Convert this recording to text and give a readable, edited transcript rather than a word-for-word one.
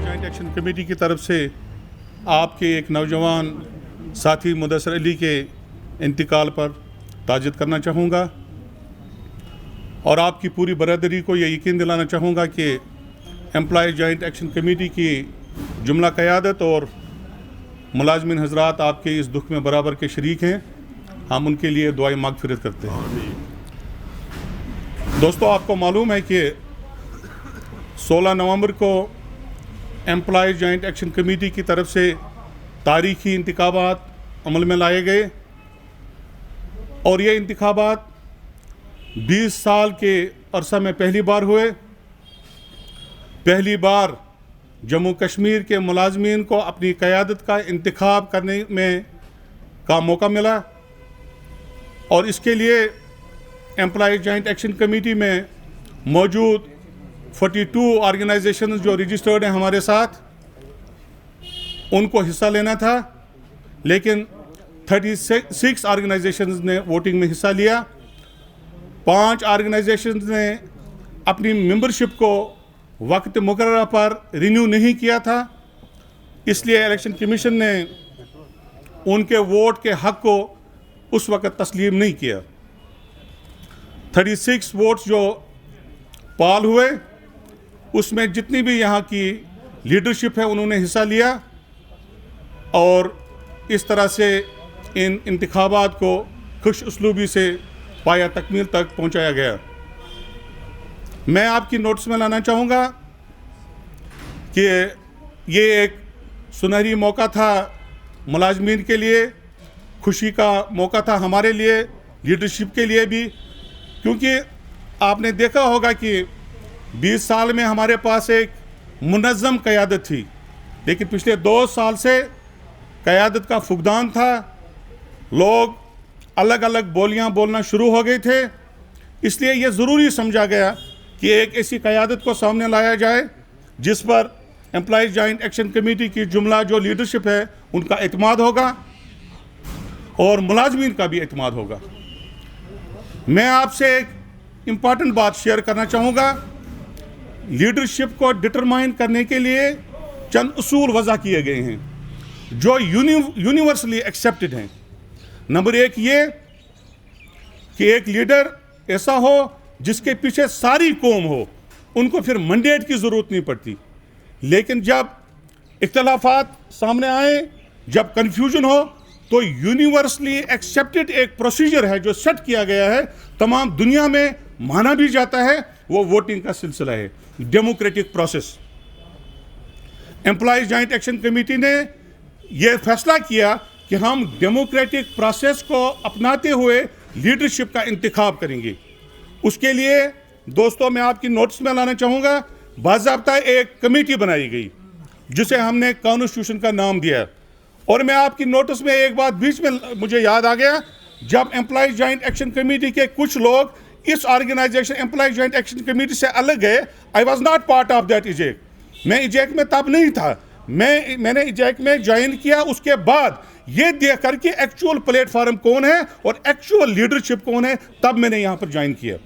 Joint action committee की तरफ से आपके एक नौजवान साथी मुदस्सिर अली के इंतकाल पर ताज़ियत करना चाहूँगा और आपकी पूरी बरादरी को यह यकीन दिलाना चाहूँगा कि एम्प्लॉय जॉइंट एक्शन कमेटी की जुमला क़यादत और मुलाज़मिन हज़रात आपके इस दुख में बराबर के शरीक हैं। हम उनके लिए दुआए मग़फ़िरत करते हैं। दोस्तों, आपको मालूम है कि 16 नवंबर को एम्प्लॉय जॉइंट एक्शन कमेटी की तरफ से तारीख़ी इंतखाबात अमल में लाए गए और ये इंतखाबात 20 साल के अरसा में पहली बार हुए। पहली बार जम्मू कश्मीर के मुलाज़मीन को अपनी क़यादत का इंतखाब करने में का मौका मिला और इसके लिए एम्प्लॉय जॉइंट एक्शन कमेटी में मौजूद 42 ऑर्गेनाइजेशन जो रजिस्टर्ड हैं हमारे साथ, उनको हिस्सा लेना था, लेकिन 36 ऑर्गेनाइजेशंस ने वोटिंग में हिस्सा लिया। 5 ऑर्गेनाइजेशंस ने अपनी मेंबरशिप को वक्त मुकर्रर पर रिन्यू नहीं किया था, इसलिए इलेक्शन कमीशन ने उनके वोट के हक को उस वक्त तस्लीम नहीं किया। 36 वोट्स जो पाल हुए उसमें जितनी भी यहाँ की लीडरशिप है उन्होंने हिस्सा लिया और इस तरह से इन इंतखाबात को खुश उसलूबी से पाया तकमील तक पहुँचाया गया। मैं आपकी नोटिस में लाना चाहूँगा कि ये एक सुनहरी मौका था मुलाज़मीन के लिए, खुशी का मौका था हमारे लिए, लीडरशिप के लिए भी, क्योंकि आपने देखा होगा कि 20 साल में हमारे पास एक मुनज़्ज़म क़यादत थी, लेकिन पिछले 2 साल से क़यादत का फुक़दान था। लोग अलग अलग बोलियां बोलना शुरू हो गए थे, इसलिए यह ज़रूरी समझा गया कि एक ऐसी क़यादत को सामने लाया जाए जिस पर एम्प्लॉय जॉइंट एक्शन कमेटी की जुमला जो लीडरशिप है उनका एतमाद होगा और मुलाज़मीन का भी एतमाद होगा। मैं आपसे एक इम्पॉर्टेंट बात शेयर करना चाहूँगा। लीडरशिप को डिटरमाइन करने के लिए चंद उसूल वज़ा किए गए हैं जो यूनिवर्सली एक्सेप्टेड हैं। नंबर 1 ये कि एक लीडर ऐसा हो जिसके पीछे सारी कौम हो, उनको फिर मैंडेट की ज़रूरत नहीं पड़ती, लेकिन जब इख्तलाफात सामने आए, जब कन्फ्यूजन हो, तो यूनिवर्सली एक्सेप्टेड एक प्रोसीजर है जो सेट किया गया है, तमाम दुनिया में माना भी जाता है, वो वोटिंग का सिलसिला है, democratic process. Employ joint action committee ने यह फैसला किया कि हम डेमोक्रेटिक प्रोसेस को अपनाते हुए लीडरशिप का इंतखाब करेंगे। उसके लिए दोस्तों मैं आपकी नोटिस में लाना चाहूँगा, बाज़ाब्ता एक कमेटी बनाई गई जिसे हमने कॉन्स्टिट्यूशन का नाम दिया। और मैं आपकी नोटिस में एक बात बीच में मुझे याद आ गया, जब एम्प्लॉय जॉइंट एक्शन कमेटी के कुछ लोग इस organisation employ joint action committee से अलग गए, I was not part of that इजेक। मैं इजेक में तब नहीं था, मैंने इजेक में ज्वाइन किया उसके बाद ये देख कर के एक्चुअल प्लेटफॉर्म कौन है और एक्चुअल लीडरशिप कौन है, तब मैंने यहाँ पर ज्वाइन किया।